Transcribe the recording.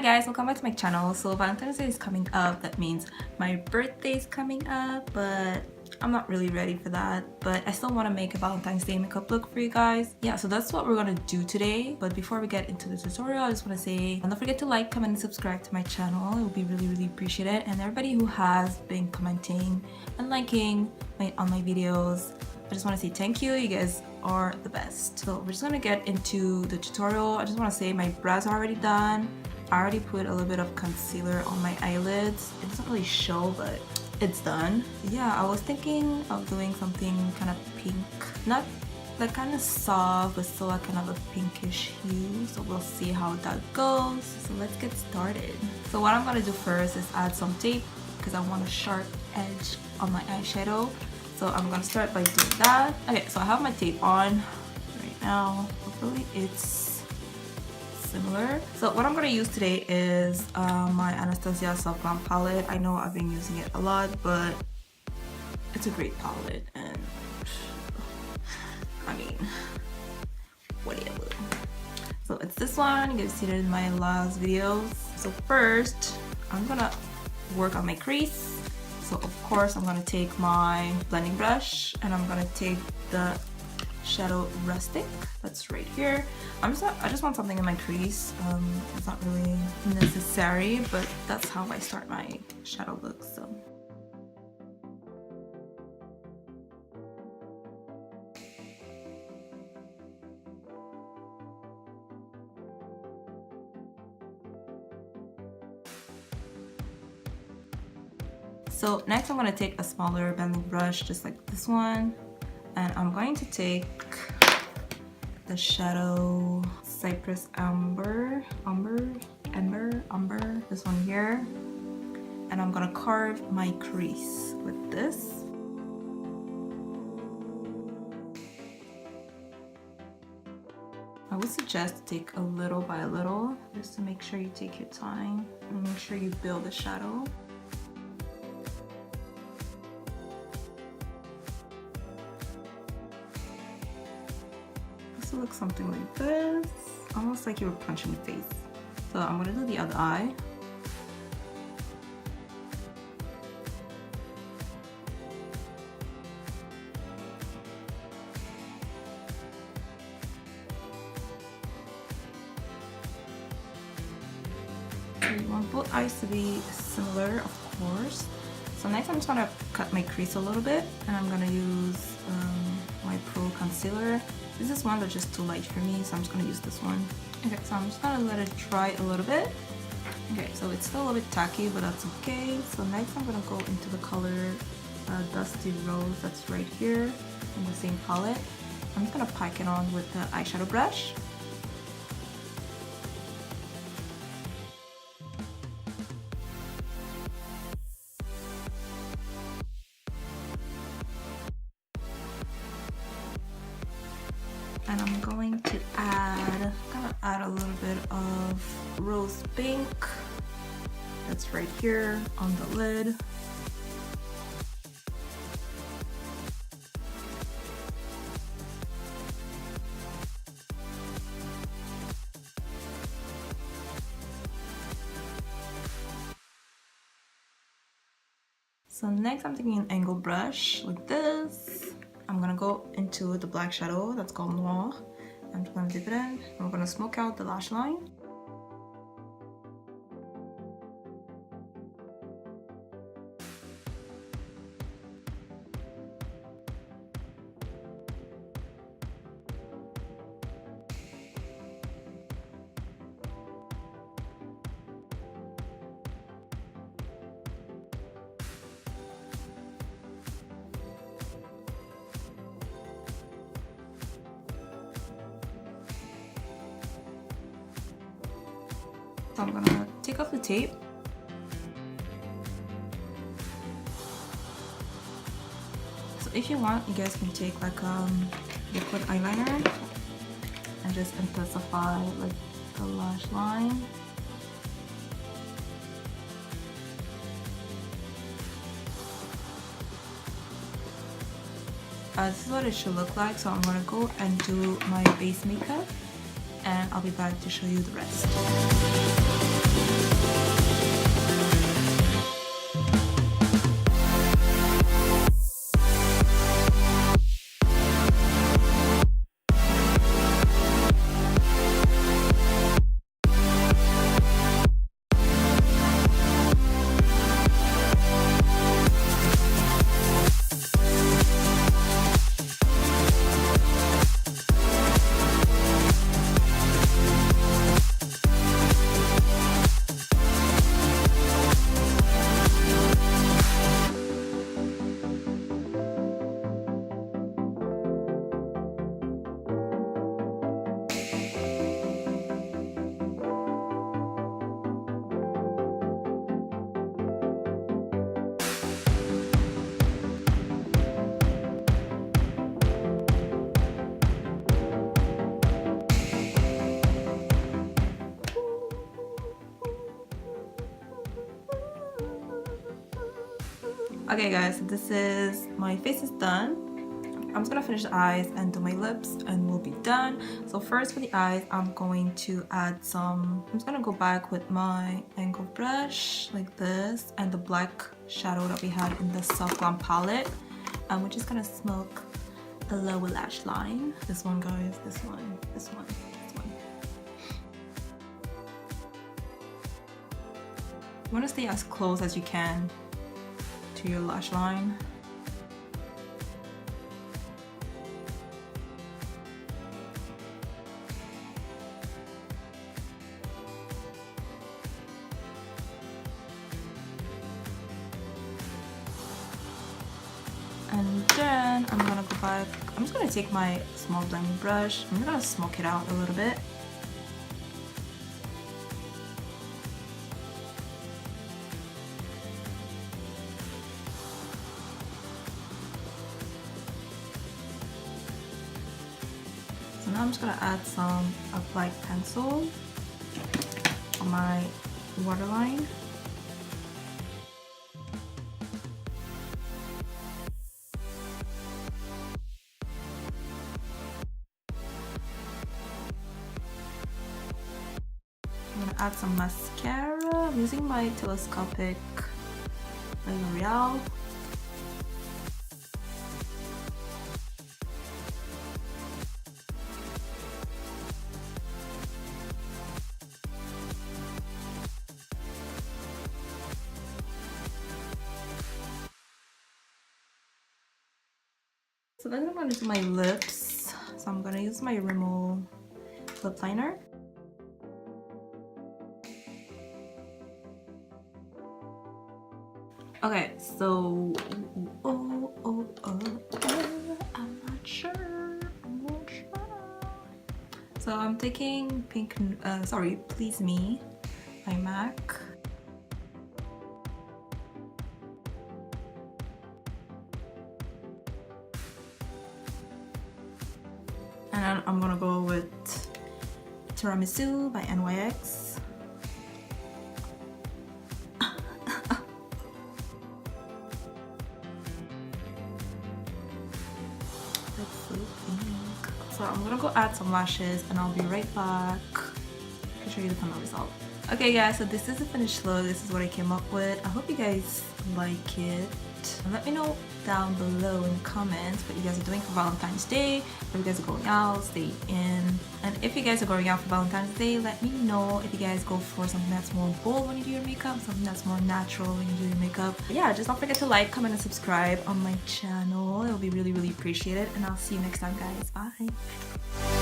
guys, welcome back to my channel. So Valentine's Day is coming up. That means my birthday is coming up, but I'm not really ready for that. But I still want to make a Valentine's Day makeup look for you guys. Yeah, so that's what we're gonna do today. But before we get into the tutorial, I just want to say don't forget to like, comment, and subscribe to my channel. It would be really appreciated. And everybody who has been commenting and liking on my videos, I just want to say thank you. You guys are the best. So we're just gonna get into the tutorial. I just want to say my brows are already done. I already put a little bit of concealer on my eyelids. It doesn't really show, but it's done. Yeah, I was thinking of doing something kind of pink, not like kind of soft, but still like kind of a pinkish hue. So we'll see how that goes. So let's get started. So what I'm gonna do first is add some tape because I want a sharp edge on my eyeshadow. So I'm gonna start by doing that. Okay, so I have my tape on right now. Hopefully it's similar. So what I'm gonna use today is my Anastasia Soft Glam palette. I know I've been using it a lot, but it's a great palette, and I mean, whatever. So it's this one. You guys seen it in my last videos. So first, I'm gonna work on my crease. So of course, I'm gonna take my blending brush and I'm gonna take the shadow rustic that's right here. I just want something in my crease. It's not really necessary, but that's how I start my shadow look. So next I'm going to take a smaller blending brush just like this one, and I'm going to take the shadow Cypress Amber, this one here, and I'm going to carve my crease with this. I would suggest to take a little by a little, just to make sure you take your time and make sure you build the shadow. Look something like this, almost like you were punching the face. So I'm gonna do the other eye. So you want both eyes to be similar, of course. So next I'm just gonna cut my crease a little bit, and I'm gonna use my Pro Concealer. This is one that's just too light for me, so I'm just gonna use this one. Okay, so I'm just gonna let it dry a little bit. Okay, so it's still a little bit tacky, but that's okay. So next I'm gonna go into the color Dusty Rose that's right here in the same palette. I'm just gonna pack it on with the eyeshadow brush. And I'm going to add a little bit of rose pink that's right here on the lid. So next I'm taking an angled brush like this. I'm gonna go into the black shadow that's called Noir. I'm just gonna dip it in. I'm gonna smoke out the lash line. So I'm gonna take off the tape. So if you want, you guys can take like liquid eyeliner and just intensify like the lash line. This is what it should look like. So I'm gonna go and do my base makeup, and I'll be back to show you the rest. Okay guys, so this is, my face is done. I'm just gonna finish the eyes and do my lips and we'll be done. So first for the eyes, I'm going to add some, I'm just gonna go back with my angle brush like this and the black shadow that we had in the Soft Glam palette. And we're just gonna smoke the lower lash line. This one guys, this one, this one, this one. You wanna stay as close as you can to your lash line. And then I'm gonna go back, I'm just gonna take my small blending brush, I'm gonna smoke it out a little bit. So now I'm just gonna add some of black pencil on my waterline. I'm gonna add some mascara. I'm using my Telescopic by L'Oreal. So then I'm gonna do my lips. So I'm gonna use my Rimmel lip liner. Okay, so I'm not sure. So I'm taking pink, Please Me by MAC. And I'm gonna go with Tiramisu by NYX. So I'm gonna go add some lashes and I'll be right back to show you the final result. Okay guys, so this is the finished look. This is what I came up with. I hope you guys like it. And let me know down below in the comments what you guys are doing for Valentine's Day. If you guys are going out, stay in. And if you guys are going out for Valentine's Day, let me know if you guys go for something that's more bold when you do your makeup, something that's more natural when you do your makeup. But yeah, just don't forget to like, comment, and subscribe on my channel. It'll be really, really appreciated. And I'll see you next time guys. Bye.